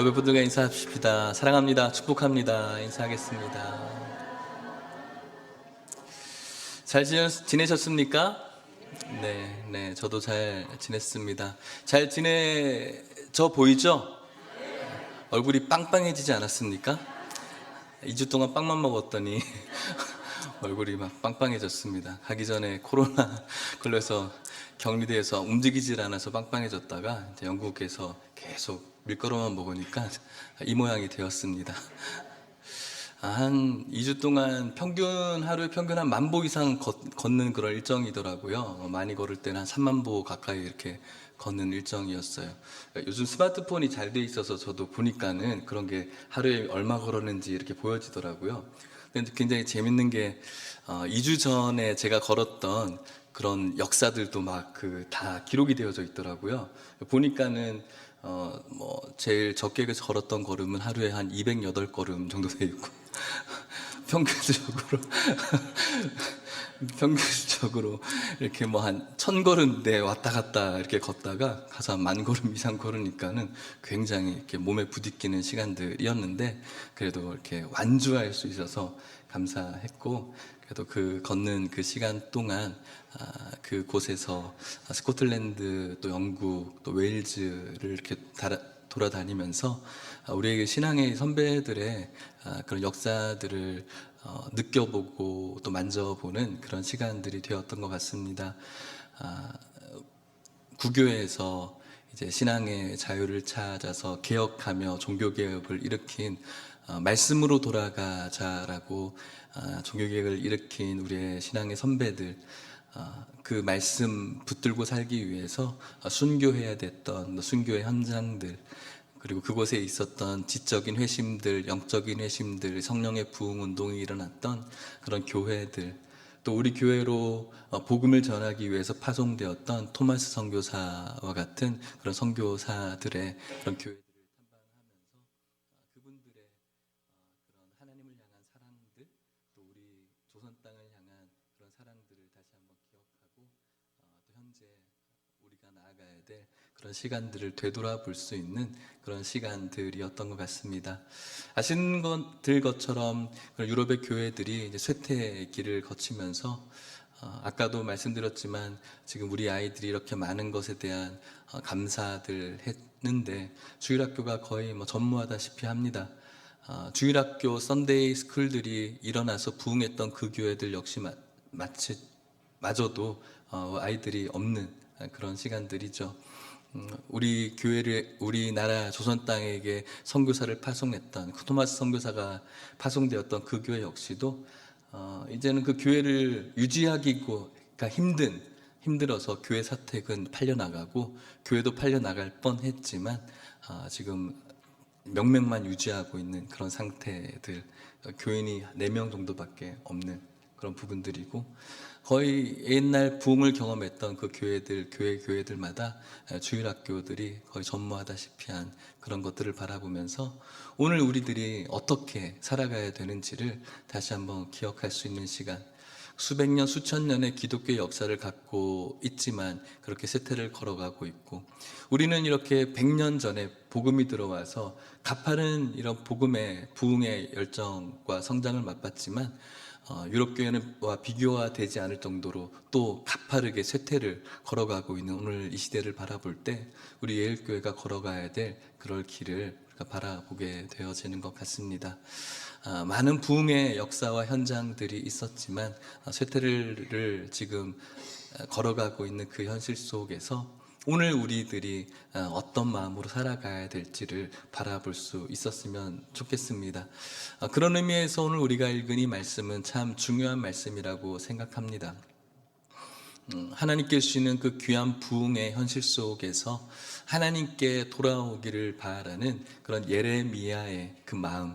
옆에 분들과 인사합시다. 사랑합니다. 축복합니다. 인사하겠습니다. 잘 지내셨습니까? 네, 저도 잘 지냈습니다. 잘 지내져 보이죠? 얼굴이 빵빵해지지 않았습니까? 2주 동안 빵만 먹었더니 얼굴이 막 빵빵해졌습니다. 가기 전에 코로나 걸려서 격리돼서 움직이질 않아서 빵빵해졌다가 이제 영국에서 계속 밀가루만 먹으니까 이 모양이 되었습니다. 한 2주 동안 하루에 평균 한 10,000보 이상 걷는 그런 일정이더라고요. 많이 걸을 때는 한 30,000보 가까이 이렇게 걷는 일정이었어요. 요즘 스마트폰이 잘 돼 있어서 저도 보니까는 그런 게 하루에 얼마 걸었는지 이렇게 보여지더라고요. 근데 굉장히 재밌는 게 2주 전에 제가 걸었던 그런 역사들도 막 다 기록이 되어져 있더라고요. 보니까는 제일 적게 걸었던 걸음은 하루에 한 208걸음 정도 돼 있고 평균적으로 이렇게 한 1000걸음대 왔다 갔다 이렇게 걷다가 가서 한 10,000걸음 이상 걸으니까는 굉장히 이렇게 몸에 부딪히는 시간들이었는데 그래도 이렇게 완주할 수 있어서 감사했고, 그래도 걷는 그 시간 동안 그곳에서 스코틀랜드 또 영국 또 웨일즈를 이렇게 돌아다니면서 우리에게 신앙의 선배들의 그런 역사들을 느껴보고 또 만져보는 그런 시간들이 되었던 것 같습니다. 구교에서 이제 신앙의 자유를 찾아서 개혁하며 종교개혁을 일으킨 말씀으로 돌아가자라고 종교개혁을 일으킨 우리의 신앙의 선배들, 그 말씀 붙들고 살기 위해서 순교해야 됐던 순교의 현장들, 그리고 그곳에 있었던 지적인 회심들, 영적인 회심들, 성령의 부흥 운동이 일어났던 그런 교회들, 또 우리 교회로 복음을 전하기 위해서 파송되었던 토마스 선교사와 같은 그런 선교사들의 그런 교회들을 탐방하면서 그분들의 그런 하나님을 향한 사랑들, 또 우리 조선 땅을 향한 그런 사랑들을 다시 한번 기억하고 또 현재 우리가 나아가야 될 그런 시간들을 되돌아볼 수 있는 그런 시간들이었던 것 같습니다. 아시는 것처럼 유럽의 교회들이 이제 쇠퇴의 길을 거치면서 아까도 말씀드렸지만 지금 우리 아이들이 이렇게 많은 것에 대한 감사들 했는데 주일학교가 거의 전무하다시피 합니다. 주일학교 썬데이 스쿨들이 일어나서 부흥했던 그 교회들 역시 마저도 아이들이 없는 그런 시간들이죠. 우리나라 조선 땅에게 선교사를 파송했던 토마스 선교사가 파송되었던 그 교회 역시도 이제는 그 교회를 유지하기가 힘들어서 교회 사택은 팔려나가고 교회도 팔려나갈 뻔했지만 지금 명맥만 유지하고 있는 그런 상태들, 교인이 4명 정도밖에 없는 그런 부분들이고, 거의 옛날 부흥을 경험했던 그 교회들마다 주일학교들이 거의 전무하다시피 한 그런 것들을 바라보면서 오늘 우리들이 어떻게 살아가야 되는지를 다시 한번 기억할 수 있는 시간, 수백 년, 수천 년의 기독교의 역사를 갖고 있지만 그렇게 세태를 걸어가고 있고, 우리는 이렇게 100년 전에 복음이 들어와서 가파른 이런 복음의 부흥의 열정과 성장을 맛봤지만 유럽교회와 비교가 되지 않을 정도로 또 가파르게 쇠퇴를 걸어가고 있는 오늘 이 시대를 바라볼 때 우리 예일교회가 걸어가야 될 그럴 길을 바라보게 되어지는 것 같습니다. 많은 부흥의 역사와 현장들이 있었지만 쇠퇴를 지금 걸어가고 있는 그 현실 속에서 오늘 우리들이 어떤 마음으로 살아가야 될지를 바라볼 수 있었으면 좋겠습니다. 그런 의미에서 오늘 우리가 읽은 이 말씀은 참 중요한 말씀이라고 생각합니다. 하나님께 주시는 그 귀한 부흥의 현실 속에서 하나님께 돌아오기를 바라는 그런 예레미야의 그 마음,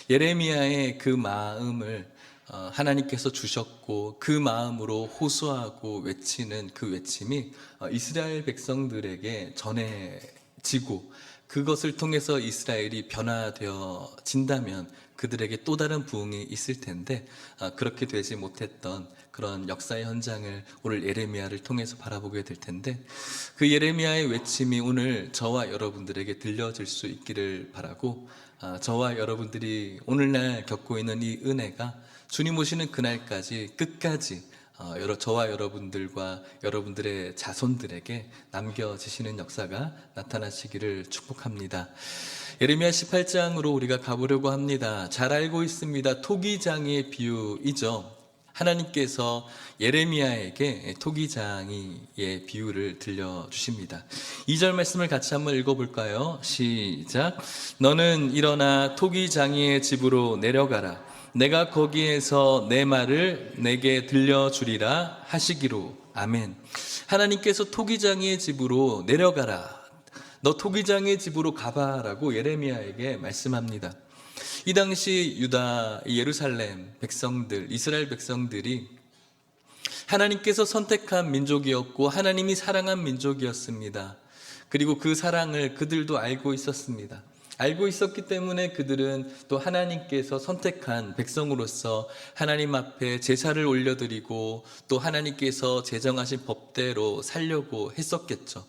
예레미야의 그 마음을 하나님께서 주셨고 그 마음으로 호소하고 외치는 그 외침이 이스라엘 백성들에게 전해지고 그것을 통해서 이스라엘이 변화되어진다면 그들에게 또 다른 부흥이 있을 텐데 그렇게 되지 못했던 그런 역사의 현장을 오늘 예레미야를 통해서 바라보게 될 텐데, 그 예레미야의 외침이 오늘 저와 여러분들에게 들려질 수 있기를 바라고, 저와 여러분들이 오늘날 겪고 있는 이 은혜가 주님 오시는 그날까지 끝까지 저와 여러분들과 여러분들의 자손들에게 남겨지시는 역사가 나타나시기를 축복합니다. 예레미야 18장으로 우리가 가보려고 합니다. 잘 알고 있습니다. 토기장이의 비유이죠. 하나님께서 예레미야에게 토기장이의 비유를 들려주십니다. 2절 말씀을 같이 한번 읽어볼까요? 시작. 너는 일어나 토기장이의 집으로 내려가라. 내가 거기에서 내 말을 내게 들려주리라 하시기로. 아멘. 하나님께서 토기장이의 집으로 내려가라, 너 토기장의 집으로 가봐라고 예레미야에게 말씀합니다. 이 당시 유다 예루살렘 백성들, 이스라엘 백성들이 하나님께서 선택한 민족이었고 하나님이 사랑한 민족이었습니다. 그리고 그 사랑을 그들도 알고 있었습니다. 알고 있었기 때문에 그들은 또 하나님께서 선택한 백성으로서 하나님 앞에 제사를 올려드리고 또 하나님께서 제정하신 법대로 살려고 했었겠죠.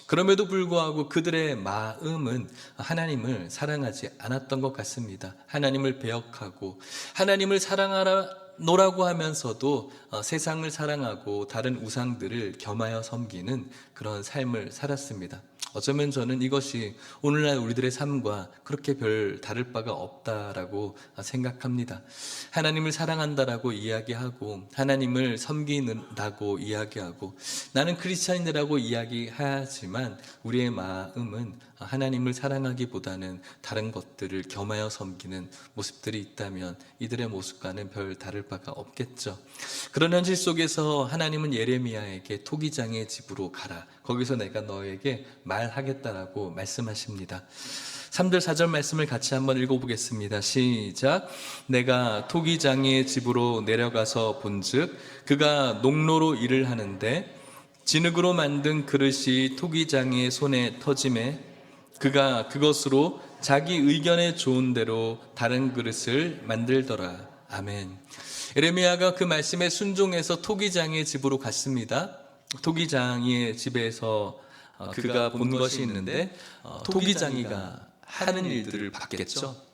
그럼에도 불구하고 그들의 마음은 하나님을 사랑하지 않았던 것 같습니다. 하나님을 배역하고 하나님을 사랑하노라고 하면서도 세상을 사랑하고 다른 우상들을 겸하여 섬기는 그런 삶을 살았습니다. 어쩌면 저는 이것이 오늘날 우리들의 삶과 그렇게 별 다를 바가 없다라고 생각합니다. 하나님을 사랑한다라고 이야기하고 하나님을 섬긴다고 이야기하고 나는 크리스찬이라고 이야기하지만 우리의 마음은 하나님을 사랑하기보다는 다른 것들을 겸하여 섬기는 모습들이 있다면 이들의 모습과는 별 다를 바가 없겠죠. 그런 현실 속에서 하나님은 예레미야에게 토기장의 집으로 가라, 거기서 내가 너에게 말하겠다라고 말씀하십니다. 3절 4절 말씀을 같이 한번 읽어보겠습니다. 시작. 내가 토기장의 집으로 내려가서 본즉 그가 농로로 일을 하는데 진흙으로 만든 그릇이 토기장의 손에 터짐에 그가 그것으로 자기 의견에 좋은 대로 다른 그릇을 만들더라. 아멘. 예레미야가 그 말씀에 순종해서 토기장의 집으로 갔습니다. 토기장이의 집에서 그가 본 것이 있는데 토기장이가 하는 일들을 봤겠죠.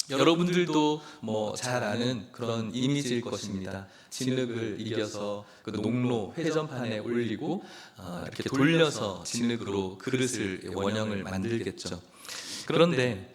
여러분들도 잘 아는 그런 이미지일 것입니다. 진흙을 이겨서 그 농로 회전판에 올리고 이렇게 돌려서 진흙으로 그릇을 원형을 만들겠죠. 그런데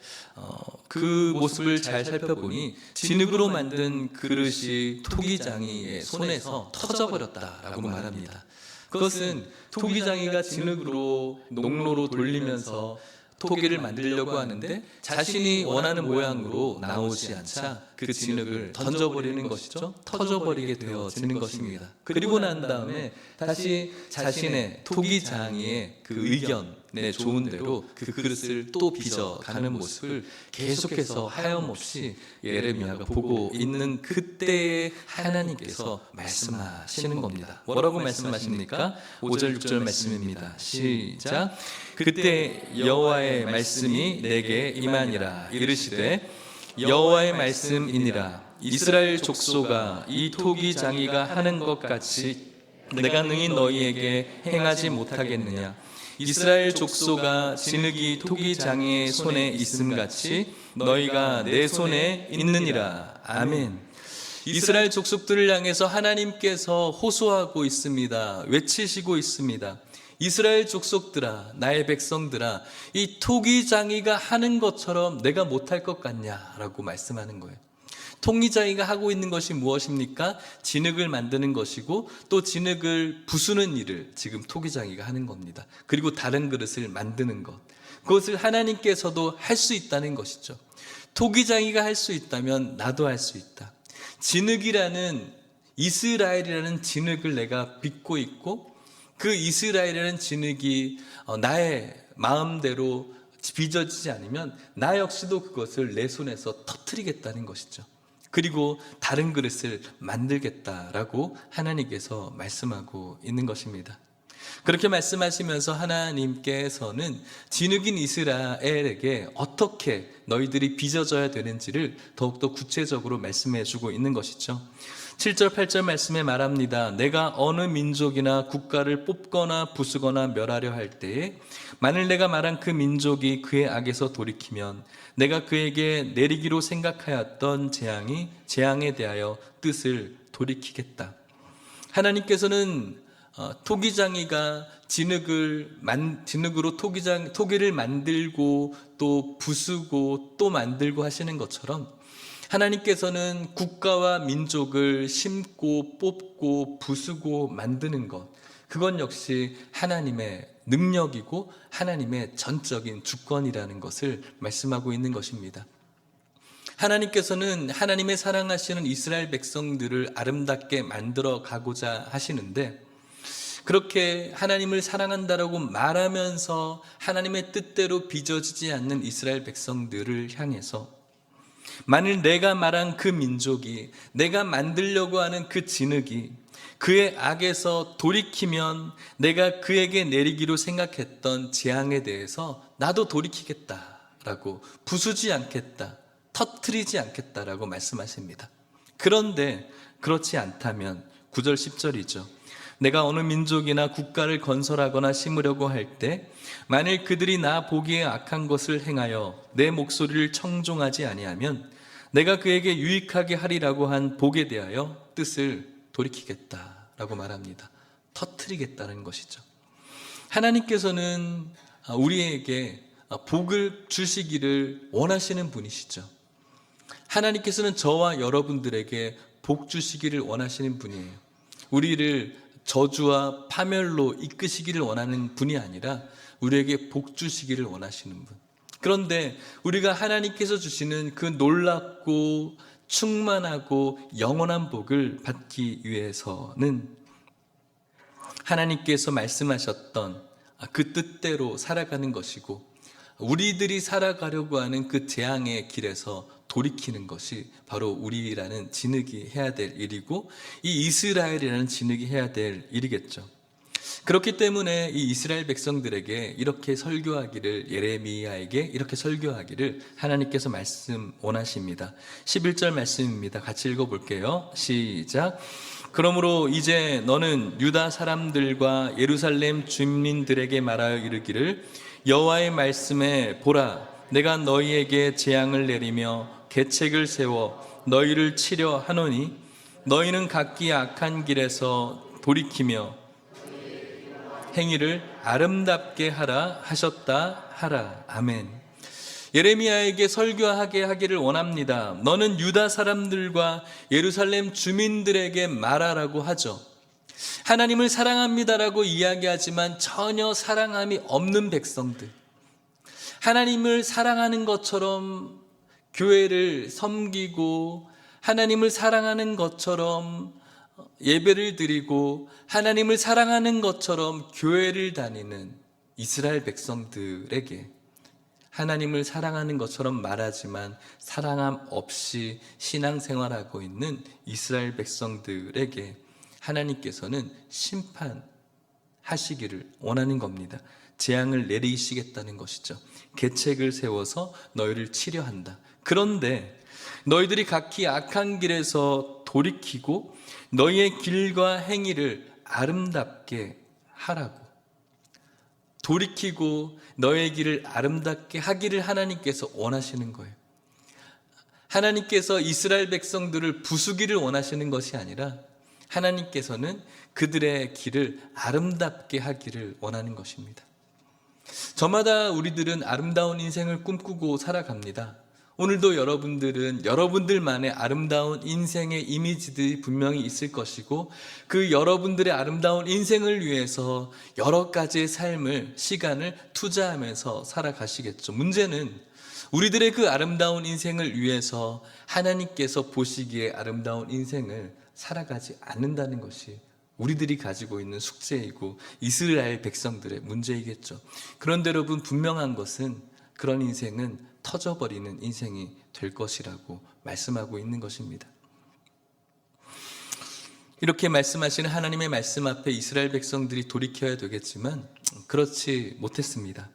그 모습을 잘 살펴보니 진흙으로 만든 그릇이 토기장이의 손에서 터져버렸다라고 말합니다. 그것은 토기장이가 진흙으로 농로로 돌리면서 토기를 만들려고 하는데 자신이 원하는 모양으로 나오지 않자 그 진흙을 던져버리는 것이죠. 터져버리게 되어지는 것입니다. 그리고 난 다음에 다시 자신의 토기장이의 그 의견에 좋은 대로 그 그릇을 또 빚어가는 모습을 계속해서 하염없이 예레미야가 보고 있는 그때에 하나님께서 말씀하시는 겁니다. 뭐라고 말씀하십니까? 5절 6절 말씀입니다. 시작. 그때 여호와의 말씀이 내게 임하니라. 이르시되 여호와의 말씀이니라. 이스라엘 족속아, 이 토기장이가 하는 것 같이 내가 능히 너희에게 행하지 못하겠느냐. 이스라엘 족속아, 진흙이 토기장이의 손에 있음같이 너희가 내 손에 있느니라. 아멘. 이스라엘 족속들을 향해서 하나님께서 호소하고 있습니다. 외치시고 있습니다. 이스라엘 족속들아, 나의 백성들아, 이 토기장이가 하는 것처럼 내가 못할 것 같냐라고 말씀하는 거예요. 토기장이가 하고 있는 것이 무엇입니까? 진흙을 만드는 것이고 또 진흙을 부수는 일을 지금 토기장이가 하는 겁니다. 그리고 다른 그릇을 만드는 것, 그것을 하나님께서도 할 수 있다는 것이죠. 토기장이가 할 수 있다면 나도 할 수 있다. 진흙이라는, 이스라엘이라는 진흙을 내가 빚고 있고 그 이스라엘이라는 진흙이 나의 마음대로 빚어지지 않으면 나 역시도 그것을 내 손에서 터뜨리겠다는 것이죠. 그리고 다른 그릇을 만들겠다라고 하나님께서 말씀하고 있는 것입니다. 그렇게 말씀하시면서 하나님께서는 진흙인 이스라엘에게 어떻게 너희들이 빚어져야 되는지를 더욱더 구체적으로 말씀해 주고 있는 것이죠. 7절 8절 말씀에 말합니다. 내가 어느 민족이나 국가를 뽑거나 부수거나 멸하려 할 때에 만일 내가 말한 그 민족이 그의 악에서 돌이키면 내가 그에게 내리기로 생각하였던 재앙에 대하여 뜻을 돌이키겠다. 하나님께서는 토기장이가 진흙으로 토기를 만들고 또 부수고 또 만들고 하시는 것처럼 하나님께서는 국가와 민족을 심고 뽑고 부수고 만드는 것, 그건 역시 하나님의 능력이고 하나님의 전적인 주권이라는 것을 말씀하고 있는 것입니다. 하나님께서는 하나님의 사랑하시는 이스라엘 백성들을 아름답게 만들어 가고자 하시는데, 그렇게 하나님을 사랑한다라고 말하면서 하나님의 뜻대로 빚어지지 않는 이스라엘 백성들을 향해서 만일 내가 말한 그 민족이, 내가 만들려고 하는 그 진흙이 그의 악에서 돌이키면 내가 그에게 내리기로 생각했던 재앙에 대해서 나도 돌이키겠다라고, 부수지 않겠다, 터뜨리지 않겠다라고 말씀하십니다. 그런데 그렇지 않다면 9절 10절이죠. 내가 어느 민족이나 국가를 건설하거나 심으려고 할 때 만일 그들이 나 보기에 악한 것을 행하여 내 목소리를 청종하지 아니하면 내가 그에게 유익하게 하리라고 한 복에 대하여 뜻을 돌이키겠다라고 말합니다. 터뜨리겠다는 것이죠. 하나님께서는 우리에게 복을 주시기를 원하시는 분이시죠. 하나님께서는 저와 여러분들에게 복 주시기를 원하시는 분이에요. 우리를 저주와 파멸로 이끄시기를 원하는 분이 아니라 우리에게 복 주시기를 원하시는 분. 그런데 우리가 하나님께서 주시는 그 놀랍고 충만하고 영원한 복을 받기 위해서는 하나님께서 말씀하셨던 그 뜻대로 살아가는 것이고, 우리들이 살아가려고 하는 그 재앙의 길에서 돌이키는 것이 바로 우리라는 진흙이 해야 될 일이고, 이 이스라엘이라는 진흙이 해야 될 일이겠죠. 그렇기 때문에 이 이스라엘 백성들에게 이렇게 설교하기를, 예레미야에게 이렇게 설교하기를 하나님께서 말씀 원하십니다. 11절 말씀입니다. 같이 읽어볼게요. 시작. 그러므로 이제 너는 유다 사람들과 예루살렘 주민들에게 말하여 이르기를, 여호와의 말씀에 보라, 내가 너희에게 재앙을 내리며 계책을 세워 너희를 치려 하노니 너희는 각기 악한 길에서 돌이키며 행위를 아름답게 하라 하셨다 하라. 아멘. 예레미야에게 설교하게 하기를 원합니다. 너는 유다 사람들과 예루살렘 주민들에게 말하라고 하죠. 하나님을 사랑합니다라고 이야기하지만 전혀 사랑함이 없는 백성들, 하나님을 사랑하는 것처럼 교회를 섬기고 하나님을 사랑하는 것처럼 예배를 드리고 하나님을 사랑하는 것처럼 교회를 다니는 이스라엘 백성들에게, 하나님을 사랑하는 것처럼 말하지만 사랑함 없이 신앙생활하고 있는 이스라엘 백성들에게 하나님께서는 심판하시기를 원하는 겁니다. 재앙을 내리시겠다는 것이죠. 계책을 세워서 너희를 치려 한다. 그런데 너희들이 각기 악한 길에서 돌이키고 너희의 길과 행위를 아름답게 하라고, 돌이키고 너의 길을 아름답게 하기를 하나님께서 원하시는 거예요. 하나님께서 이스라엘 백성들을 부수기를 원하시는 것이 아니라 하나님께서는 그들의 길을 아름답게 하기를 원하는 것입니다. 저마다 우리들은 아름다운 인생을 꿈꾸고 살아갑니다. 오늘도 여러분들은 여러분들만의 아름다운 인생의 이미지들이 분명히 있을 것이고, 그 여러분들의 아름다운 인생을 위해서 여러 가지의 삶을, 시간을 투자하면서 살아가시겠죠. 문제는 우리들의 그 아름다운 인생을 위해서 하나님께서 보시기에 아름다운 인생을 살아가지 않는다는 것이 우리들이 가지고 있는 숙제이고 이스라엘 백성들의 문제이겠죠. 그런데 여러분, 분명한 것은 그런 인생은 터져버리는 인생이 될 것이라고 말씀하고 있는 것입니다. 이렇게 말씀하시는 하나님의 말씀 앞에 이스라엘 백성들이 돌이켜야 되겠지만 그렇지 못했습니다.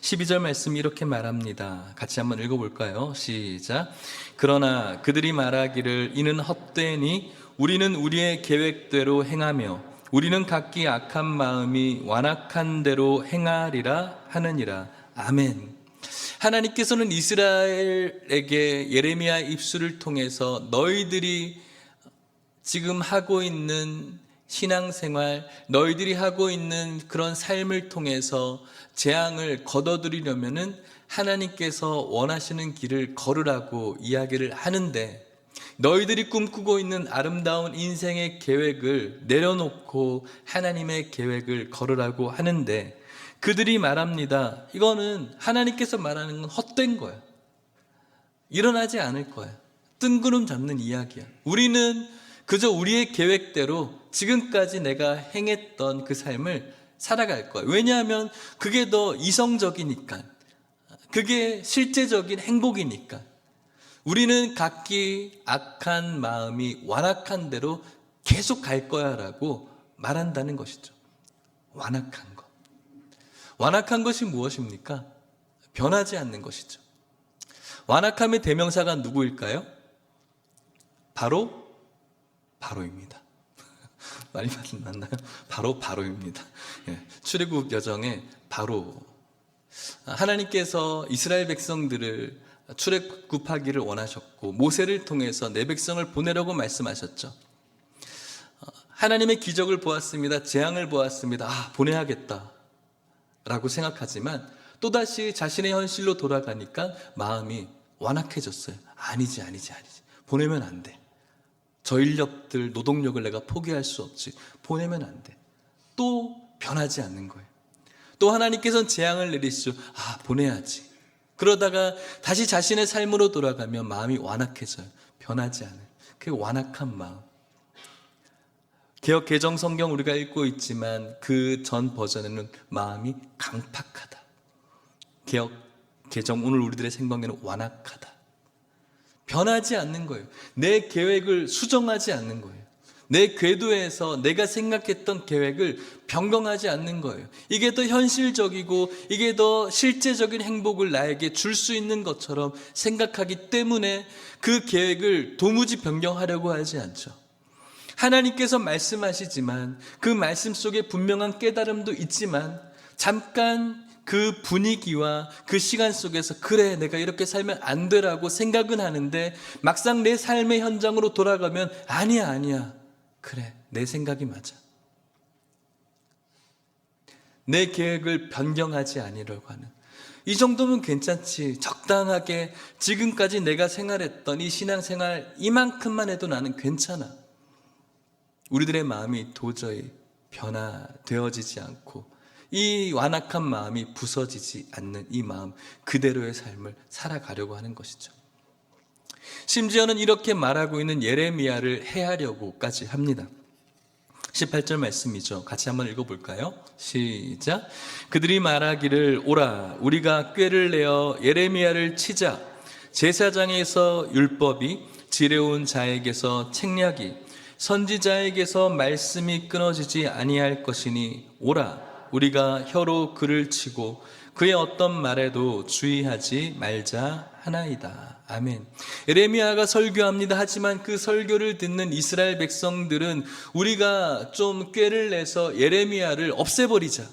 12절 말씀이 이렇게 말합니다. 같이 한번 읽어볼까요? 시작. 그러나 그들이 말하기를 이는 헛되니 우리는 우리의 계획대로 행하며 우리는 각기 악한 마음이 완악한 대로 행하리라 하느니라. 아멘. 하나님께서는 이스라엘에게 예레미야 입술을 통해서 너희들이 지금 하고 있는 신앙생활, 너희들이 하고 있는 그런 삶을 통해서 재앙을 거둬들이려면은 하나님께서 원하시는 길을 걸으라고 이야기를 하는데, 너희들이 꿈꾸고 있는 아름다운 인생의 계획을 내려놓고 하나님의 계획을 걸으라고 하는데, 그들이 말합니다. 이거는 하나님께서 말하는 건 헛된 거야. 일어나지 않을 거야. 뜬구름 잡는 이야기야. 우리는 그저 우리의 계획대로 지금까지 내가 행했던 그 삶을 살아갈 거야. 왜냐하면 그게 더 이성적이니까. 그게 실제적인 행복이니까. 우리는 각기 악한 마음이 완악한 대로 계속 갈 거야 라고 말한다는 것이죠. 완악한 것. 완악한 것이 무엇입니까? 변하지 않는 것이죠. 완악함의 대명사가 누구일까요? 바로입니다. 많이 만났나요? 바로입니다. 출애굽 여정에 바로 하나님께서 이스라엘 백성들을 출애굽하기를 원하셨고 모세를 통해서 내 백성을 보내라고 말씀하셨죠. 하나님의 기적을 보았습니다. 재앙을 보았습니다. 보내야겠다 라고 생각하지만 또다시 자신의 현실로 돌아가니까 마음이 완악해졌어요. 아니지. 보내면 안 돼. 저 인력들, 노동력을 내가 포기할 수 없지. 보내면 안 돼. 또 변하지 않는 거예요. 또 하나님께서는 재앙을 내리시죠. 보내야지. 그러다가 다시 자신의 삶으로 돌아가면 마음이 완악해져요. 변하지 않아요. 그 완악한 마음. 개역 개정 성경 우리가 읽고 있지만 그 전 버전에는 마음이 강팍하다. 개역 개정 오늘 우리들의 생방에는 완악하다. 변하지 않는 거예요. 내 계획을 수정하지 않는 거예요. 내 궤도에서 내가 생각했던 계획을 변경하지 않는 거예요. 이게 더 현실적이고 이게 더 실제적인 행복을 나에게 줄 수 있는 것처럼 생각하기 때문에 그 계획을 도무지 변경하려고 하지 않죠. 하나님께서 말씀하시지만 그 말씀 속에 분명한 깨달음도 있지만 잠깐 그 분위기와 그 시간 속에서 그래 내가 이렇게 살면 안 되라고 생각은 하는데 막상 내 삶의 현장으로 돌아가면 아니야 그래 내 생각이 맞아. 내 계획을 변경하지 아니려고 하는 이 정도면 괜찮지. 적당하게 지금까지 내가 생활했던 이 신앙생활 이만큼만 해도 나는 괜찮아. 우리들의 마음이 도저히 변화되어지지 않고 이 완악한 마음이 부서지지 않는 이 마음 그대로의 삶을 살아가려고 하는 것이죠. 심지어는 이렇게 말하고 있는 예레미야를 해하려고까지 합니다. 18절 말씀이죠. 같이 한번 읽어볼까요? 시작. 그들이 말하기를 오라 우리가 꾀를 내어 예레미야를 치자. 제사장에서 율법이 지혜로운 자에게서 책략이 선지자에게서 말씀이 끊어지지 아니할 것이니 오라 우리가 혀로 그를 치고 그의 어떤 말에도 주의하지 말자 하나이다. 아멘. 예레미야가 설교합니다. 하지만 그 설교를 듣는 이스라엘 백성들은 우리가 좀 꾀를 내서 예레미야를 없애버리자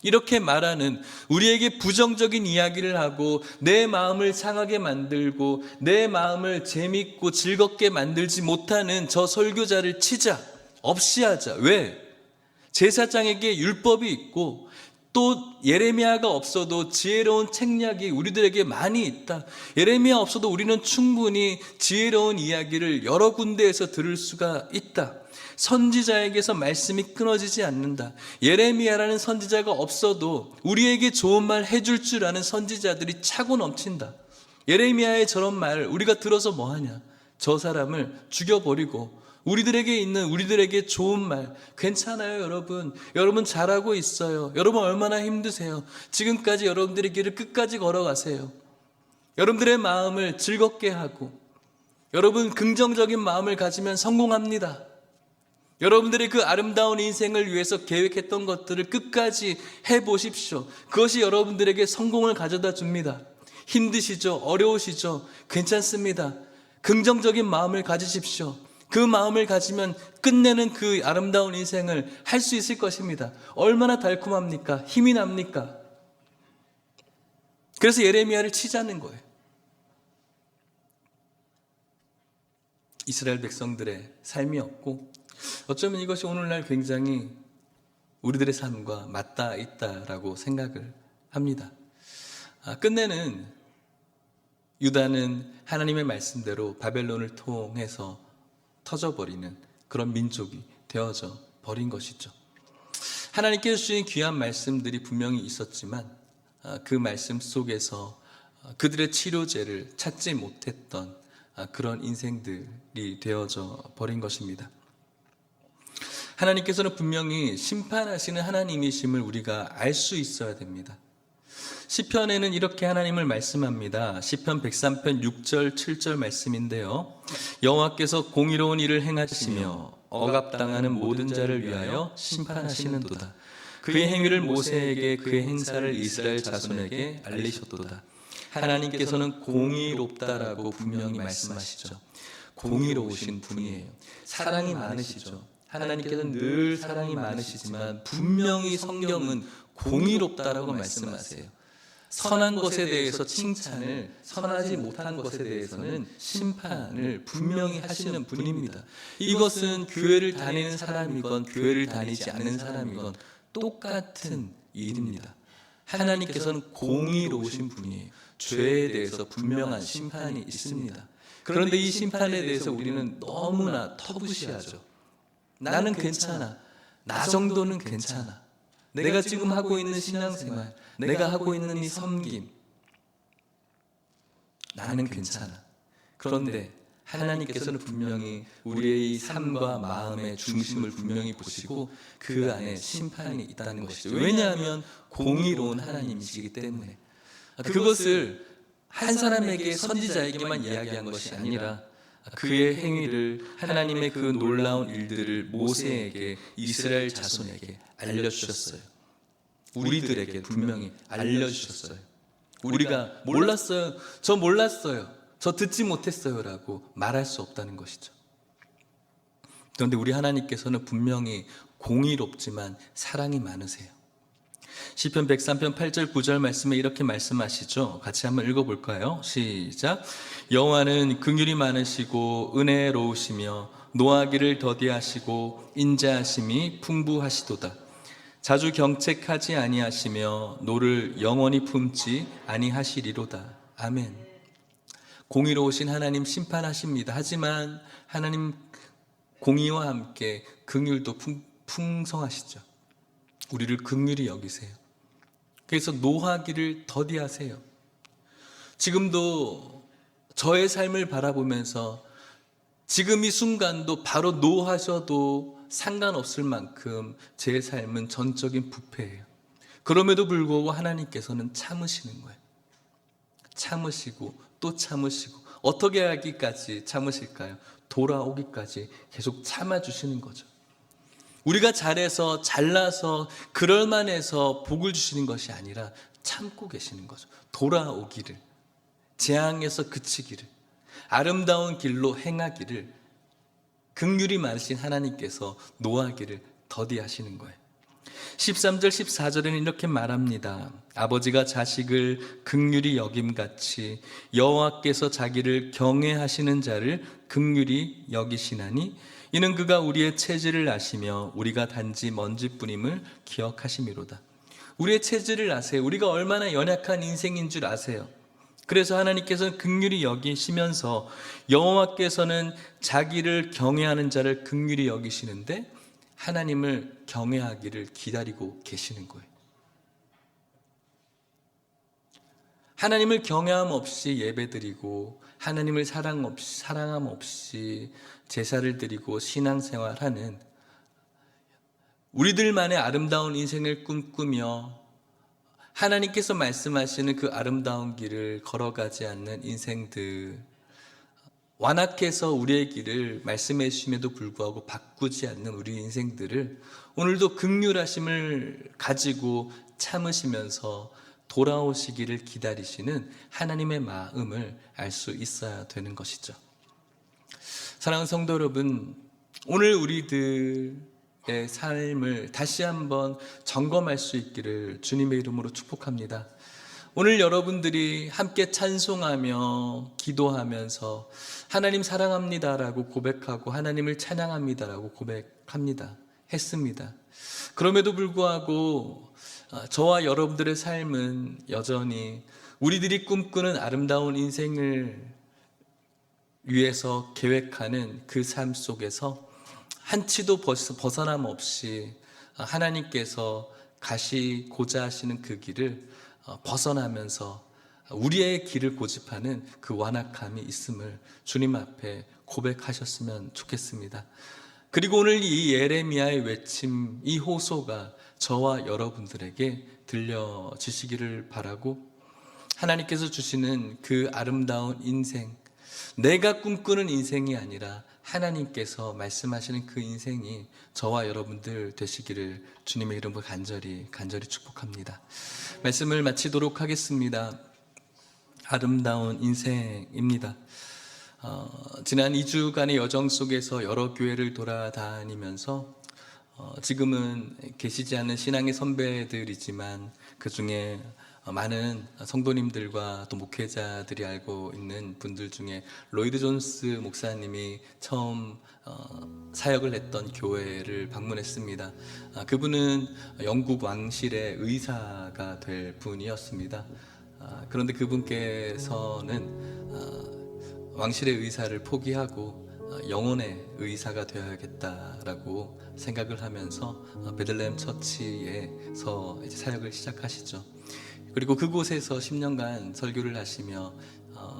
이렇게 말하는 우리에게 부정적인 이야기를 하고 내 마음을 상하게 만들고 내 마음을 재밌고 즐겁게 만들지 못하는 저 설교자를 치자. 없이 하자. 왜? 제사장에게 율법이 있고 또 예레미야가 없어도 지혜로운 책략이 우리들에게 많이 있다. 예레미야 없어도 우리는 충분히 지혜로운 이야기를 여러 군데에서 들을 수가 있다. 선지자에게서 말씀이 끊어지지 않는다. 예레미야라는 선지자가 없어도 우리에게 좋은 말 해줄 줄 아는 선지자들이 차고 넘친다. 예레미야의 저런 말을 우리가 들어서 뭐하냐. 저 사람을 죽여버리고 우리들에게 좋은 말 괜찮아요 여러분 잘하고 있어요. 여러분 얼마나 힘드세요. 지금까지 여러분들의 길을 끝까지 걸어가세요. 여러분들의 마음을 즐겁게 하고 여러분 긍정적인 마음을 가지면 성공합니다. 여러분들의 그 아름다운 인생을 위해서 계획했던 것들을 끝까지 해보십시오. 그것이 여러분들에게 성공을 가져다 줍니다. 힘드시죠? 어려우시죠? 괜찮습니다. 긍정적인 마음을 가지십시오. 그 마음을 가지면 끝내는 그 아름다운 인생을 할 수 있을 것입니다. 얼마나 달콤합니까? 힘이 납니까? 그래서 예레미야를 치자는 거예요. 이스라엘 백성들의 삶이었고, 어쩌면 이것이 오늘날 굉장히 우리들의 삶과 맞닿아 있다라고 생각을 합니다. 끝내는 유다는 하나님의 말씀대로 바벨론을 통해서 터져버리는 그런 민족이 되어져 버린 것이죠. 하나님께서 주신 귀한 말씀들이 분명히 있었지만 그 말씀 속에서 그들의 치료제를 찾지 못했던 그런 인생들이 되어져 버린 것입니다. 하나님께서는 분명히 심판하시는 하나님이심을 우리가 알 수 있어야 됩니다. 시편에는 이렇게 하나님을 말씀합니다. 시편 103편 6절 7절 말씀인데요, 여호와께서 공의로운 일을 행하시며 억압당하는 모든 자를 위하여 심판하시는도다. 그의 행위를 모세에게, 그의 행사를 이스라엘 자손에게 알리셨도다. 하나님께서는 공의롭다라고 분명히 말씀하시죠. 공의로우신 분이에요. 사랑이 많으시죠. 하나님께서는 늘 사랑이 많으시지만 분명히 성경은 공의롭다라고 말씀하세요. 선한 것에 대해서 칭찬을, 선하지 못한 것에 대해서는 심판을 분명히 하시는 분입니다. 이것은 교회를 다니는 사람이건 교회를 다니지 않는 사람이건 똑같은 일입니다. 하나님께서는 공의로우신 분이에요. 죄에 대해서 분명한 심판이 있습니다. 그런데 이 심판에 대해서 우리는 너무나 터부시하죠. 나는 괜찮아. 나 정도는 괜찮아. 내가 지금 하고 있는 신앙생활, 내가 하고 있는 이 섬김, 나는 괜찮아. 그런데 하나님께서는 분명히 우리의 이 삶과 마음의 중심을 분명히 보시고 그 안에 심판이 있다는 것이죠. 왜냐하면 공의로운 하나님이시기 때문에. 그것을 한 사람에게, 선지자에게만 이야기한 것이 아니라 그의 행위를, 하나님의 그 놀라운 일들을 모세에게, 이스라엘 자손에게 알려주셨어요. 우리들에게 분명히 알려주셨어요. 우리가 몰랐어요, 저 몰랐어요, 저 듣지 못했어요 라고 말할 수 없다는 것이죠. 그런데 우리 하나님께서는 분명히 공의롭지만 사랑이 많으세요. 시편 103편 8절 9절 말씀에 이렇게 말씀하시죠. 같이 한번 읽어볼까요? 시작. 여호와는 긍휼이 많으시고 은혜로우시며 노하기를 더디하시고 인자하심이 풍부하시도다. 자주 경책하지 아니하시며 노를 영원히 품지 아니하시리로다. 아멘. 공의로우신 하나님 심판하십니다. 하지만 하나님 공의와 함께 긍휼도 풍성하시죠. 우리를 긍휼히 여기세요. 그래서 노하기를 더디하세요. 지금도 저의 삶을 바라보면서 지금 이 순간도 바로 노하셔도 상관없을 만큼 제 삶은 전적인 부패예요. 그럼에도 불구하고 하나님께서는 참으시는 거예요. 참으시고 또 참으시고, 어떻게 하기까지 참으실까요? 돌아오기까지 계속 참아주시는 거죠. 우리가 잘해서, 잘나서, 그럴만해서 복을 주시는 것이 아니라 참고 계시는 거죠. 돌아오기를, 재앙에서 그치기를, 아름다운 길로 행하기를 긍휼이 많으신 하나님께서 노하기를 더디하시는 거예요. 13절 14절에는 이렇게 말합니다. 아버지가 자식을 긍휼히 여김같이 여호와께서 자기를 경외하시는 자를 긍휼히 여기시나니 이는 그가 우리의 체질을 아시며 우리가 단지 먼지뿐임을 기억하심이로다. 우리의 체질을 아세요. 우리가 얼마나 연약한 인생인 줄 아세요. 그래서 하나님께서는 긍휼히 여기시면서 여호와께서는 자기를 경외하는 자를 긍휼히 여기시는데 하나님을 경외하기를 기다리고 계시는 거예요. 하나님을 경외함 없이 예배드리고 하나님을 사랑함 없이 제사를 드리고 신앙생활하는 우리들만의 아름다운 인생을 꿈꾸며 하나님께서 말씀하시는 그 아름다운 길을 걸어가지 않는 인생들, 완악해서 우리의 길을 말씀해 주심에도 불구하고 바꾸지 않는 우리 인생들을 오늘도 긍휼하심을 가지고 참으시면서 돌아오시기를 기다리시는 하나님의 마음을 알 수 있어야 되는 것이죠. 사랑하는 성도 여러분, 오늘 우리들의 삶을 다시 한번 점검할 수 있기를 주님의 이름으로 축복합니다. 오늘 여러분들이 함께 찬송하며 기도하면서 하나님 사랑합니다라고 고백하고 하나님을 찬양합니다라고 고백합니다. 했습니다. 그럼에도 불구하고 저와 여러분들의 삶은 여전히 우리들이 꿈꾸는 아름다운 인생을 위해서 계획하는 그 삶 속에서 한치도 벗어남 없이 하나님께서 가시고자 하시는 그 길을 벗어나면서 우리의 길을 고집하는 그 완악함이 있음을 주님 앞에 고백하셨으면 좋겠습니다. 그리고 오늘 이 예레미야의 외침, 이 호소가 저와 여러분들에게 들려지시기를 바라고, 하나님께서 주시는 그 아름다운 인생, 내가 꿈꾸는 인생이 아니라 하나님께서 말씀하시는 그 인생이 저와 여러분들 되시기를 주님의 이름으로 간절히 축복합니다. 말씀을 마치도록 하겠습니다. 아름다운 인생입니다. 지난 2주간의 여정 속에서 여러 교회를 돌아다니면서 지금은 계시지 않는 신앙의 선배들이지만 그 중에 많은 성도님들과 또 목회자들이 알고 있는 분들 중에 로이드 존스 목사님이 처음 사역을 했던 교회를 방문했습니다. 그분은 영국 왕실의 의사가 될 분이었습니다. 그런데 그분께서는 왕실의 의사를 포기하고 영혼의 의사가 되어야겠다라고 생각을 하면서 베들레헴 처치에서 이제 사역을 시작하시죠. 그리고 그곳에서 10년간 설교를 하시며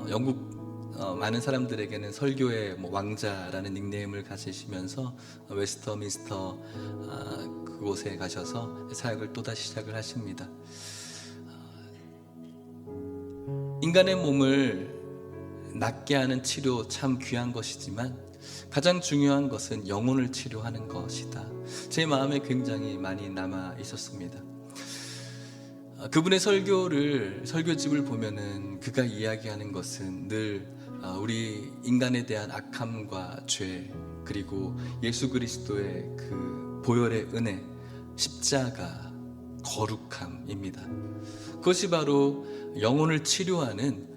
영국 많은 사람들에게는 설교의 왕자라는 닉네임을 가지시면서 웨스터민스터 그곳에 가셔서 사역을 또다시 시작을 하십니다. 인간의 몸을 낫게 하는 치료 참 귀한 것이지만 가장 중요한 것은 영혼을 치료하는 것이다. 제 마음에 굉장히 많이 남아 있었습니다. 그분의 설교집을 보면은 그가 이야기하는 것은 늘 우리 인간에 대한 악함과 죄, 그리고 예수 그리스도의 그 보혈의 은혜, 십자가, 거룩함입니다. 그것이 바로 영혼을 치료하는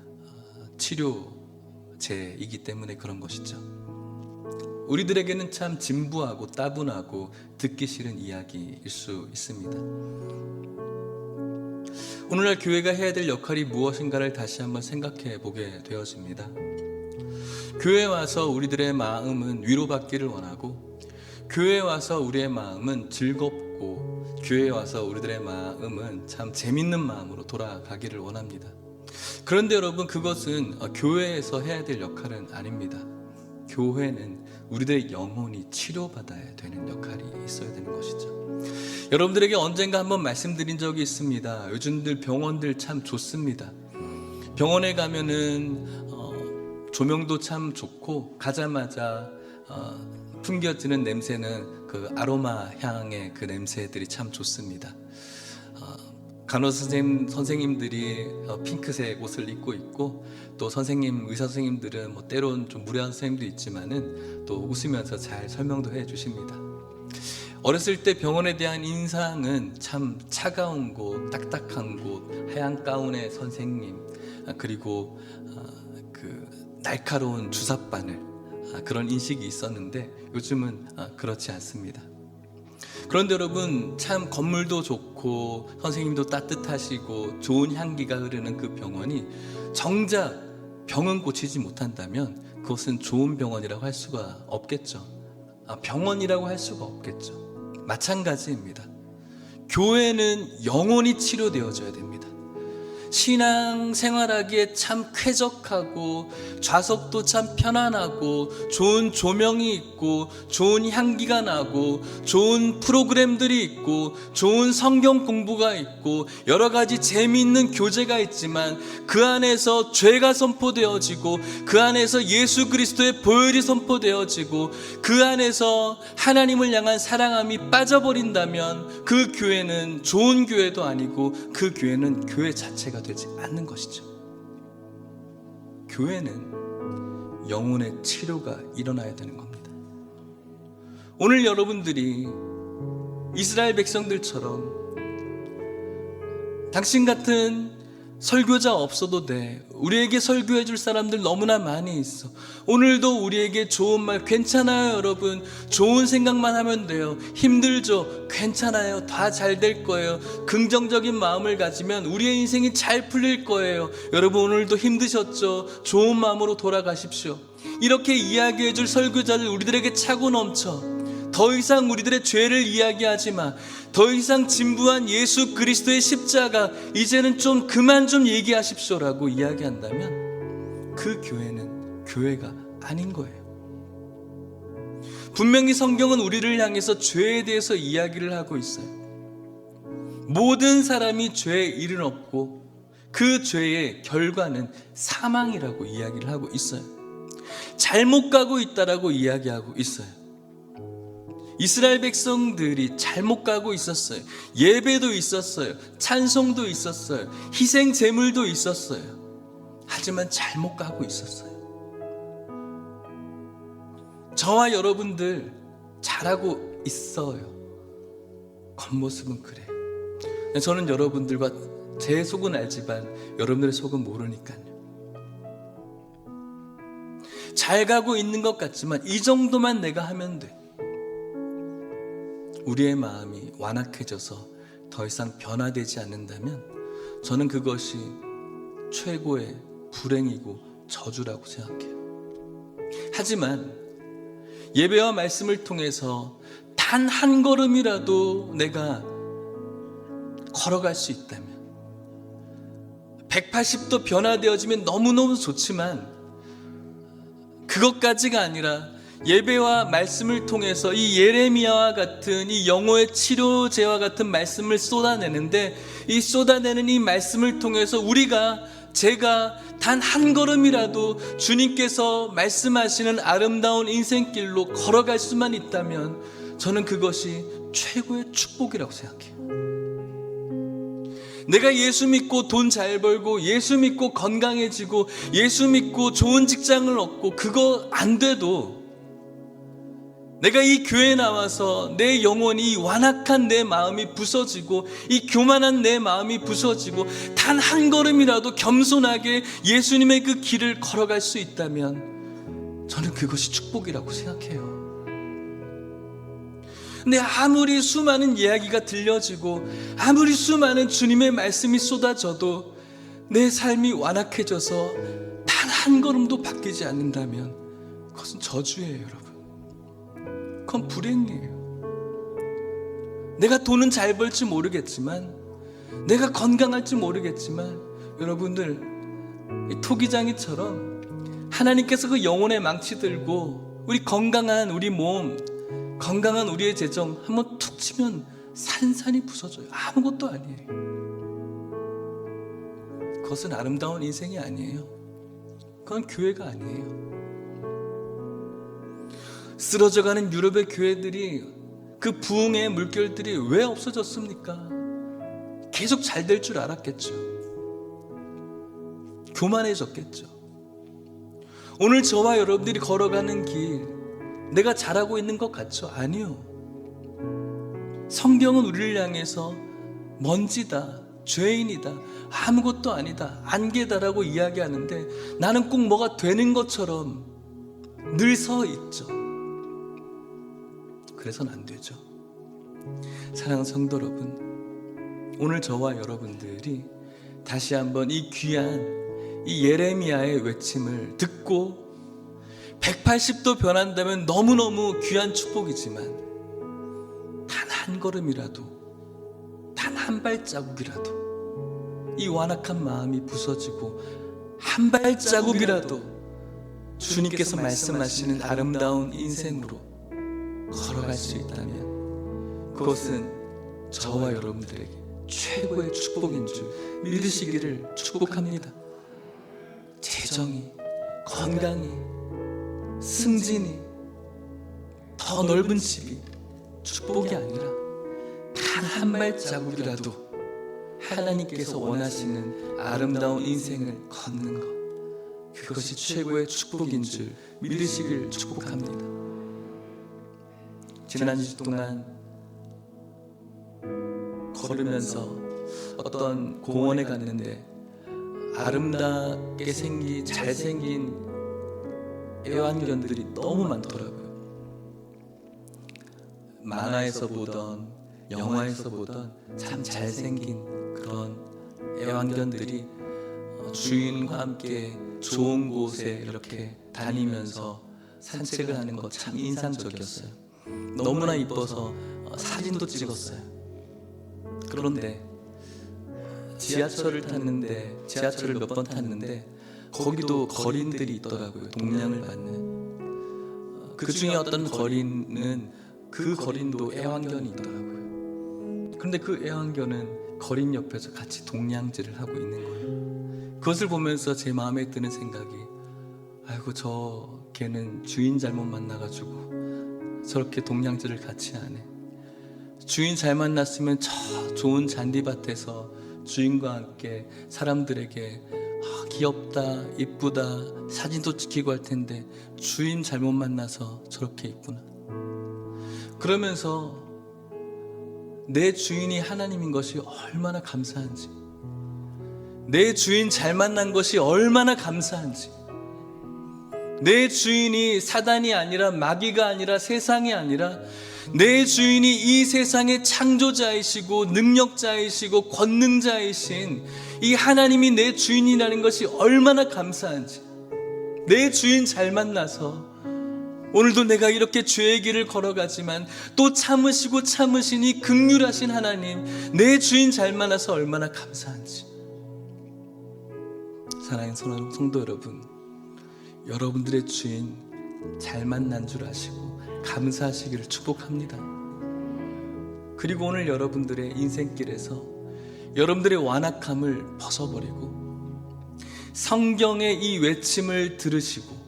치료제이기 때문에 그런 것이죠. 우리들에게는 참 진부하고 따분하고 듣기 싫은 이야기일 수 있습니다. 오늘날 교회가 해야 될 역할이 무엇인가를 다시 한번 생각해 보게 되어집니다. 교회에 와서 우리들의 마음은 위로받기를 원하고, 교회에 와서 우리의 마음은 즐겁고, 교회에 와서 우리들의 마음은 참 재밌는 마음으로 돌아가기를 원합니다. 그런데 여러분, 그것은 교회에서 해야 될 역할은 아닙니다. 교회는 우리들의 영혼이 치료받아야 되는 역할이 있어야 되는 것이죠. 여러분들에게 언젠가 한번 말씀드린 적이 있습니다. 요즘들 병원들 참 좋습니다. 병원에 가면은 조명도 참 좋고, 가자마자 풍겨지는 냄새는 그 아로마 향의 그 냄새들이 참 좋습니다. 간호사 선생님들이 핑크색 옷을 입고 있고, 또 의사 선생님들은 때론 좀 무례한 선생님도 있지만은 또 웃으면서 잘 설명도 해 주십니다. 어렸을 때 병원에 대한 인상은 참 차가운 곳, 딱딱한 곳, 하얀 가운의 선생님, 그리고 그 날카로운 주사바늘, 그런 인식이 있었는데 요즘은 그렇지 않습니다. 그런데 여러분, 참 건물도 좋고 선생님도 따뜻하시고 좋은 향기가 흐르는 그 병원이 정작 병은 고치지 못한다면 그것은 좋은 병원이라고 할 수가 없겠죠. 병원이라고 할 수가 없겠죠. 마찬가지입니다. 교회는 영혼이 치료되어져야 됩니다. 신앙 생활하기에 참 쾌적하고 좌석도 참 편안하고 좋은 조명이 있고 좋은 향기가 나고 좋은 프로그램들이 있고 좋은 성경 공부가 있고 여러 가지 재미있는 교재가 있지만 그 안에서 죄가 선포되어지고 그 안에서 예수 그리스도의 보혈이 선포되어지고 그 안에서 하나님을 향한 사랑함이 빠져버린다면 그 교회는 좋은 교회도 아니고 그 교회는 교회 자체가 되지 않는 것이죠. 교회는 영혼의 치료가 일어나야 되는 겁니다. 오늘 여러분들이 이스라엘 백성들처럼 당신 같은 설교자 없어도 돼. 우리에게 설교해 줄 사람들 너무나 많이 있어. 오늘도 우리에게 좋은 말 괜찮아요 여러분. 좋은 생각만 하면 돼요. 힘들죠? 괜찮아요. 다 잘 될 거예요. 긍정적인 마음을 가지면 우리의 인생이 잘 풀릴 거예요. 여러분 오늘도 힘드셨죠? 좋은 마음으로 돌아가십시오. 이렇게 이야기해 줄 설교자를 우리들에게 차고 넘쳐. 더 이상 우리들의 죄를 이야기하지 마. 더 이상 진부한 예수 그리스도의 십자가 이제는 좀 그만 좀 얘기하십시오라고 이야기한다면 그 교회는 교회가 아닌 거예요. 분명히 성경은 우리를 향해서 죄에 대해서 이야기를 하고 있어요. 모든 사람이 죄에 이른 없고 그 죄의 결과는 사망이라고 이야기를 하고 있어요. 잘못 가고 있다라고 이야기하고 있어요. 이스라엘 백성들이 잘못 가고 있었어요. 예배도 있었어요. 찬송도 있었어요. 희생 제물도 있었어요. 하지만 잘못 가고 있었어요. 저와 여러분들 잘하고 있어요. 겉모습은 그래요. 저는 여러분들과 제 속은 알지만 여러분들의 속은 모르니까요. 잘 가고 있는 것 같지만 이 정도만 내가 하면 돼. 우리의 마음이 완악해져서 더 이상 변화되지 않는다면 저는 그것이 최고의 불행이고 저주라고 생각해요. 하지만 예배와 말씀을 통해서 단 한 걸음이라도 내가 걸어갈 수 있다면 180도 변화되어지면 너무너무 좋지만 그것까지가 아니라 예배와 말씀을 통해서 이 예레미야와 같은 이 영혼의 치료제와 같은 말씀을 쏟아내는데 이 쏟아내는 이 말씀을 통해서 제가 단 한 걸음이라도 주님께서 말씀하시는 아름다운 인생길로 걸어갈 수만 있다면 저는 그것이 최고의 축복이라고 생각해요. 내가 예수 믿고 돈 잘 벌고 예수 믿고 건강해지고 예수 믿고 좋은 직장을 얻고 그거 안 돼도 내가 이 교회에 나와서 내 영혼이 완악한 내 마음이 부서지고 이 교만한 내 마음이 부서지고 단 한 걸음이라도 겸손하게 예수님의 그 길을 걸어갈 수 있다면 저는 그것이 축복이라고 생각해요. 근데 아무리 수많은 이야기가 들려지고 아무리 수많은 주님의 말씀이 쏟아져도 내 삶이 완악해져서 단 한 걸음도 바뀌지 않는다면 그것은 저주예요, 여러분. 그건 불행이에요. 내가 돈은 잘 벌지 모르겠지만 내가 건강할지 모르겠지만 여러분들 이 토기장이처럼 하나님께서 그 영혼의 망치 들고 우리 건강한 우리 몸 건강한 우리의 재정 한번 툭 치면 산산이 부서져요. 아무것도 아니에요. 그것은 아름다운 인생이 아니에요. 그건 교회가 아니에요. 쓰러져가는 유럽의 교회들이 그 부흥의 물결들이 왜 없어졌습니까? 계속 잘 될 줄 알았겠죠. 교만해졌겠죠. 오늘 저와 여러분들이 걸어가는 길 내가 잘하고 있는 것 같죠? 아니요. 성경은 우리를 향해서 먼지다, 죄인이다, 아무것도 아니다, 안개다라고 이야기하는데 나는 꼭 뭐가 되는 것처럼 늘 서 있죠. 그래서는 안 되죠. 사랑하는 성도 여러분, 오늘 저와 여러분들이 다시 한번 이 귀한 이 예레미야의 외침을 듣고 180도 변한다면 너무너무 귀한 축복이지만 단 한 걸음이라도 단 한 발자국이라도 이 완악한 마음이 부서지고 한 발자국이라도 주님께서 말씀하시는 아름다운 인생으로 걸어갈 수 있다면 그것은 저와 여러분들에게 최고의 축복인 줄 믿으시기를 축복합니다. 재정이, 건강이, 승진이, 더 넓은 집이 축복이 아니라 단 한 발자국이라도 하나님께서 원하시는 아름다운 인생을 걷는 것, 그것이 최고의 축복인 줄 믿으시길 축복합니다. 지난 2주 동안 걸으면서 어떤 공원에 갔는데 아름답게 잘생긴 애완견들이 너무 많더라고요. 만화에서 보던, 영화에서 보던 참 잘생긴 그런 애완견들이 주인과 함께 좋은 곳에 이렇게 다니면서 산책을 하는 것 참 인상적이었어요. 너무나 이뻐서 사진도 찍었어요. 그런데 지하철을 몇 번 탔는데 거기도 거린들이 있더라고요. 동냥을 받는. 그 중에 어떤 거린은 그 거린도 애완견이 있더라고요. 그런데 그 애완견은 거린 옆에서 같이 동냥질을 하고 있는 거예요. 그것을 보면서 제 마음에 드는 생각이, 아이고 저 개는 주인 잘못 만나가지고 저렇게 동냥질을 같이 하네. 주인 잘 만났으면 저 좋은 잔디밭에서 주인과 함께 사람들에게 귀엽다, 이쁘다, 사진도 찍히고 할 텐데 주인 잘못 만나서 저렇게 있구나. 그러면서 내 주인이 하나님인 것이 얼마나 감사한지, 내 주인 잘 만난 것이 얼마나 감사한지, 내 주인이 사단이 아니라 마귀가 아니라 세상이 아니라 내 주인이 이 세상의 창조자이시고 능력자이시고 권능자이신 이 하나님이 내 주인이라는 것이 얼마나 감사한지, 내 주인 잘 만나서 오늘도 내가 이렇게 죄의 길을 걸어가지만 또 참으시고 참으신 이 긍휼하신 하나님, 내 주인 잘 만나서 얼마나 감사한지. 사랑하는 성도 여러분, 여러분들의 주인 잘 만난 줄 아시고 감사하시기를 축복합니다. 그리고 오늘 여러분들의 인생길에서 여러분들의 완악함을 벗어버리고 성경의 이 외침을 들으시고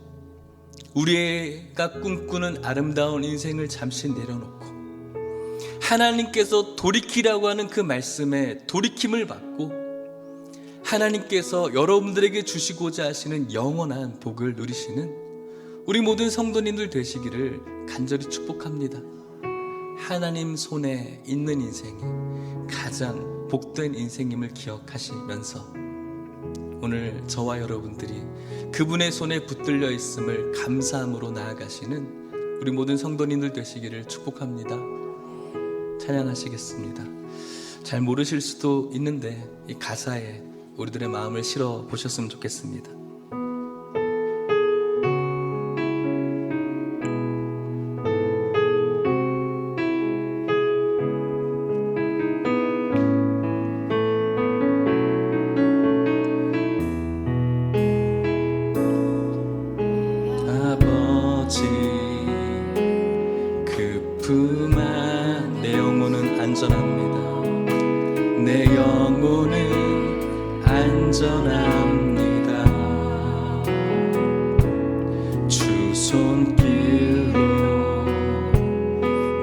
우리가 꿈꾸는 아름다운 인생을 잠시 내려놓고 하나님께서 돌이키라고 하는 그 말씀에 돌이킴을 받고 하나님께서 여러분들에게 주시고자 하시는 영원한 복을 누리시는 우리 모든 성도님들 되시기를 간절히 축복합니다. 하나님 손에 있는 인생이 가장 복된 인생임을 기억하시면서 오늘 저와 여러분들이 그분의 손에 붙들려 있음을 감사함으로 나아가시는 우리 모든 성도님들 되시기를 축복합니다. 찬양하시겠습니다. 잘 모르실 수도 있는데 이 가사에 우리들의 마음을 실어 보셨으면 좋겠습니다. 그뿐만 내 영혼은 안전합니다. 내 영혼은 안전합니다. 주 손길로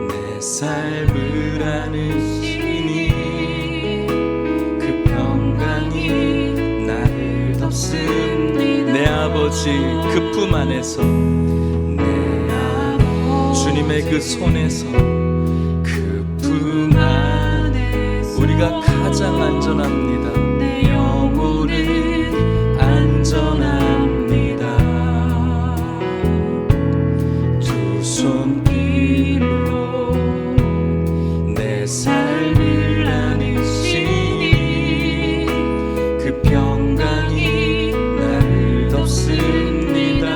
내 삶을 안으시니 그 평강이 나를 덮습니다. 내 아버지 그 품 안에서 주님의 그 손에서 그 품 안에 우리가 가장 안전합니다. 내 영혼은 안전합니다. 두 손길로 내 삶을 안으시니 그 평강이 나를 덮습니다.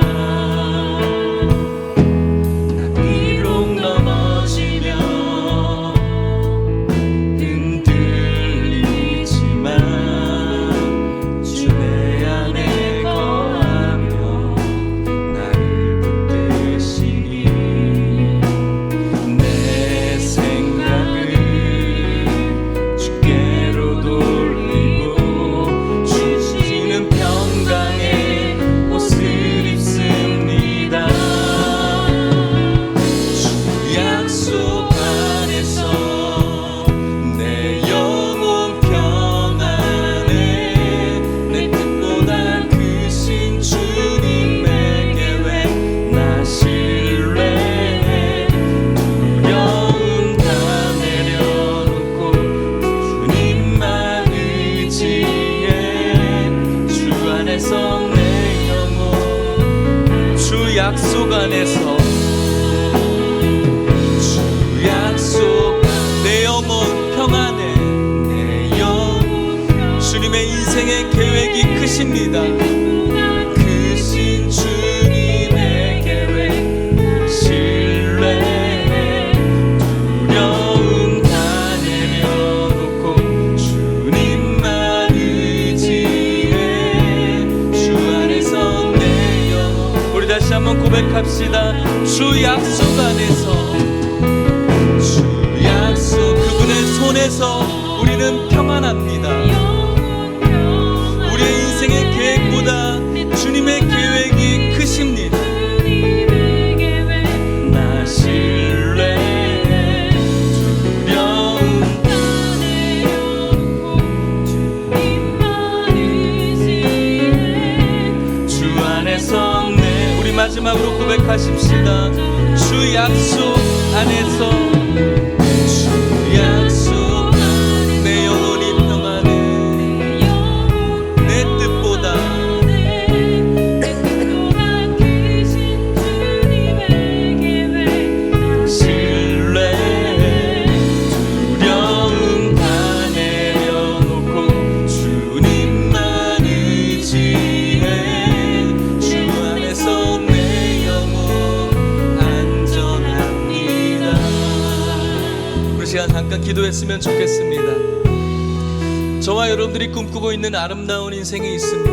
흔들리지만 안에서 주 약속 내 영혼 평안해 내 영혼 주님의 인생의 계획이 크십니다. 크신 주님의 계획 신뢰해 두려움 다 내려놓고 주님만 의지해 주 안에서 내 영혼 우리 다시 한번 고백합시다. 주 약속 안에서 주 약속 그분의 손에서 우리는 평안합니다. 우리의 인생의 계획보다 주님의 계획이 크십니다. 나 신뢰해 두려움 다 내려놓고 주님만 의지해 주 안에서 내 우리 마지막으로 고백하십시다. 주 약속 안에서 주 약속 내 영혼이 평안해 내 뜻보다 신뢰해 두려움 다 내려놓고 주님만 의지해 주 안에서 내 영혼 안전합니다. 우리 시간 잠깐 기도했으면 좋겠습니다. 저와 여러분들이 꿈꾸고 있는 아름다운 인생이 있습니다.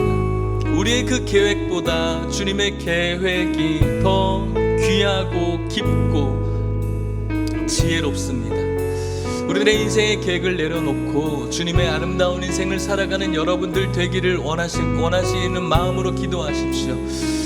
우리의 그 계획보다 주님의 계획이 더 귀하고 깊고 지혜롭습니다. 우리들의 인생의 계획을 내려놓고 주님의 아름다운 인생을 살아가는 여러분들 되기를 원하시는 마음으로 기도하십시오.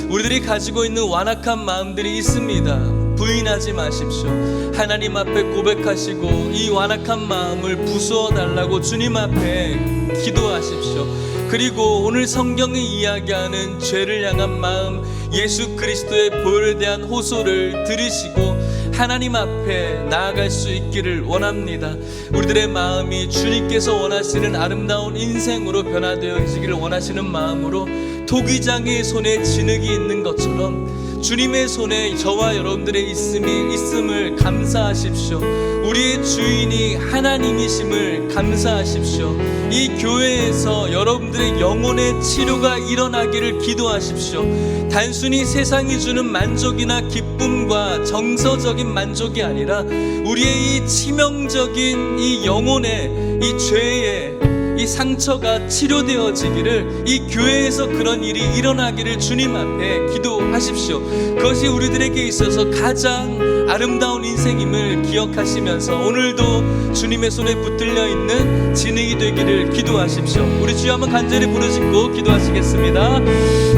우리들이 가지고 있는 완악한 마음들이 있습니다. 부인하지 마십시오. 하나님 앞에 고백하시고 이 완악한 마음을 부수어 달라고 주님 앞에 기도하십시오. 그리고 오늘 성경이 이야기하는 죄를 향한 마음, 예수 그리스도의 보혈에 대한 호소를 들으시고 하나님 앞에 나아갈 수 있기를 원합니다. 우리들의 마음이 주님께서 원하시는 아름다운 인생으로 변화되어지기를 원하시는 마음으로 토기장의 손에 진흙이 있는 것처럼 주님의 손에 저와 여러분들의 있음을 감사하십시오. 우리의 주인이 하나님이심을 감사하십시오. 이 교회에서 여러분들의 영혼의 치료가 일어나기를 기도하십시오. 단순히 세상이 주는 만족이나 기쁨과 정서적인 만족이 아니라 우리의 이 치명적인 이 영혼의 이 죄의 이 상처가 치료되어지기를 이 교회에서 그런 일이 일어나기를 주님 앞에 기도하십시오. 그것이 우리들에게 있어서 가장 아름다운 인생임을 기억하시면서 오늘도 주님의 손에 붙들려 있는 진흙이 되기를 기도하십시오. 우리 주여 한번 간절히 부르짖고 기도하시겠습니다.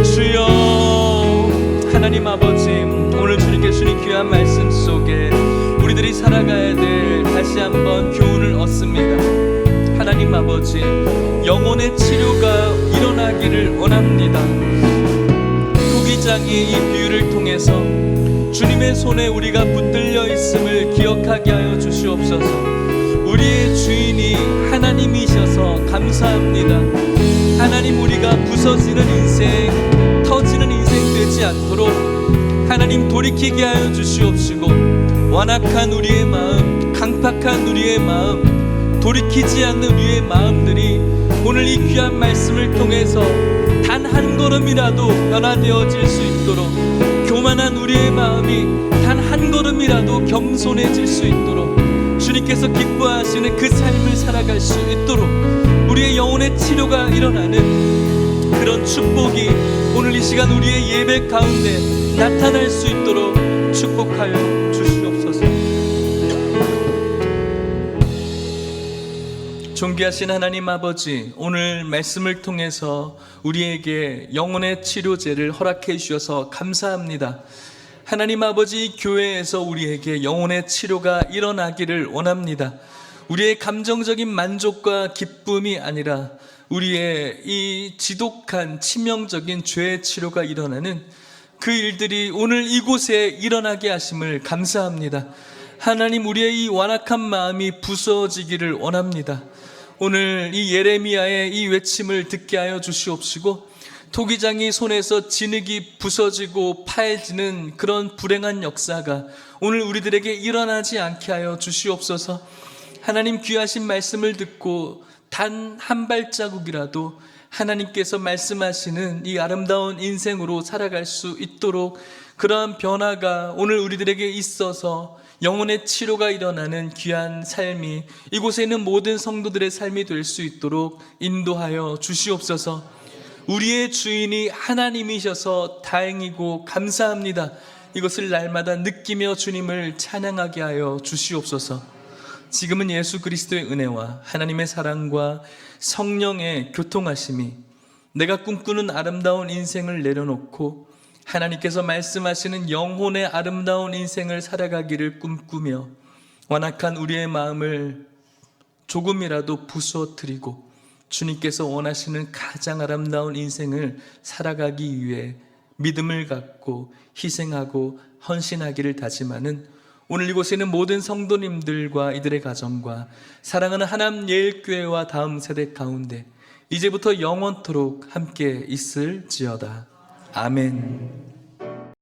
주여 하나님 아버지, 오늘 주님께 주님 귀한 말씀 속에 우리들이 살아가야 될 다시 한번 교훈을 얻습니다. 하나님 아버지, 영혼의 치료가 일어나기를 원합니다. 토기장의 이 비유를 통해서 주님의 손에 우리가 붙들려 있음을 기억하게 하여 주시옵소서. 우리의 주인이 하나님이셔서 감사합니다. 하나님, 우리가 부서지는 인생, 터지는 인생 되지 않도록 하나님 돌이키게 하여 주시옵시고, 완악한 우리의 마음, 강팍한 우리의 마음, 돌이키지 않는 우리의 마음들이 오늘 이 귀한 말씀을 통해서 단 한 걸음이라도 변화되어질 수 있도록, 교만한 우리의 마음이 단 한 걸음이라도 겸손해질 수 있도록, 주님께서 기뻐하시는 그 삶을 살아갈 수 있도록 우리의 영혼의 치료가 일어나는 그런 축복이 오늘 이 시간 우리의 예배 가운데 나타날 수 있도록 축복하여 주시옵소서. 존귀하신 하나님 아버지, 오늘 말씀을 통해서 우리에게 영혼의 치료제를 허락해 주셔서 감사합니다. 하나님 아버지, 교회에서 우리에게 영혼의 치료가 일어나기를 원합니다. 우리의 감정적인 만족과 기쁨이 아니라 우리의 이 지독한 치명적인 죄의 치료가 일어나는 그 일들이 오늘 이곳에 일어나게 하심을 감사합니다. 하나님, 우리의 이 완악한 마음이 부서지기를 원합니다. 오늘 이 예레미야의 이 외침을 듣게 하여 주시옵시고, 토기장이 손에서 진흙이 부서지고 파해지는 그런 불행한 역사가 오늘 우리들에게 일어나지 않게 하여 주시옵소서. 하나님 귀하신 말씀을 듣고 단 한 발자국이라도 하나님께서 말씀하시는 이 아름다운 인생으로 살아갈 수 있도록 그러한 변화가 오늘 우리들에게 있어서 영혼의 치료가 일어나는 귀한 삶이 이곳에 있는 모든 성도들의 삶이 될 수 있도록 인도하여 주시옵소서. 우리의 주인이 하나님이셔서 다행이고 감사합니다. 이것을 날마다 느끼며 주님을 찬양하게 하여 주시옵소서. 지금은 예수 그리스도의 은혜와 하나님의 사랑과 성령의 교통하심이 내가 꿈꾸는 아름다운 인생을 내려놓고 하나님께서 말씀하시는 영혼의 아름다운 인생을 살아가기를 꿈꾸며 완악한 우리의 마음을 조금이라도 부수어뜨리고 주님께서 원하시는 가장 아름다운 인생을 살아가기 위해 믿음을 갖고 희생하고 헌신하기를 다짐하는 오늘 이곳에 있는 모든 성도님들과 이들의 가정과 사랑하는 하남 예일교회와 다음 세대 가운데 이제부터 영원토록 함께 있을지어다. 아멘.